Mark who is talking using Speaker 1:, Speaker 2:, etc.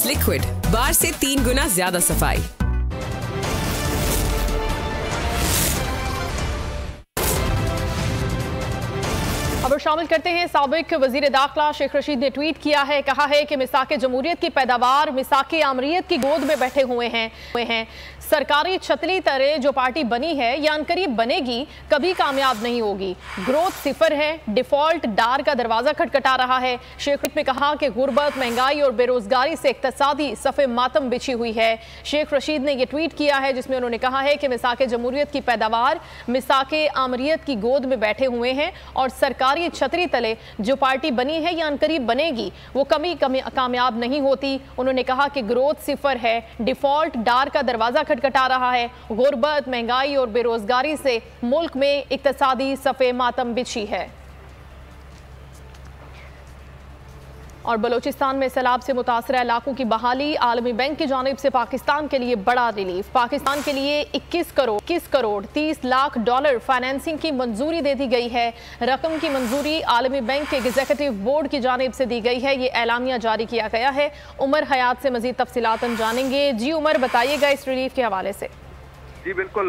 Speaker 1: Liquid, बार से 3 गुना ज्यादा सफाई।
Speaker 2: खबर शामिल करते हैं। साबिक वजीर दाखिला शेख रशीद ने ट्वीट किया है, कहा है कि मिसाके जमहूरियत की पैदावार मिसाके आमरीयत की गोद में बैठे हुए हैं। सरकारी छतली तरह जो पार्टी बनी है या अनकरीब बनेगी कभी कामयाब नहीं होगी। ग्रोथ सिफर है, डिफॉल्ट डार का दरवाजा खटखटा रहा है। शेख रशीद ने कहा कि गुर्बत, महंगाई और बेरोजगारी से इक्तसादी सफ़े मातम बिछी हुई है। शेख रशीद ने यह ट्वीट किया है जिसमें उन्होंने कहा है कि मिसाके जमहूरियत की पैदावार मिसाके आमरीयत की गोद में बैठे हुए हैं और सरकारी छतरी तले जो पार्टी बनी है या अनकरीब बनेगी वो कभी कामयाब नहीं होती। उन्होंने कहा कि ग्रोथ सिफर है, डिफॉल्ट डार का दरवाजा खटखटा रहा है। गुर्बत, महंगाई और बेरोजगारी से मुल्क में इक्तसादी सफ़े मातम बिछी है। और बलोचिस्तान में सैलाब से मुतासरा इलाकों की बहाली, आलमी बैंक की जानिब से पाकिस्तान के लिए बड़ा रिलीफ। पाकिस्तान के लिए 21 करोड़ 30 लाख डॉलर फाइनेंसिंग की मंजूरी दे दी गई है। रकम की मंजूरी आलमी बैंक के एग्जीक्यूटिव बोर्ड की जानिब से दी गई है। ये एलामिया जारी किया गया है। उमर हयात से मजीद तफसीलात हम जानेंगे। जी उमर, बताइएगा इस रिलीफ के हवाले से।
Speaker 3: जी बिल्कुल।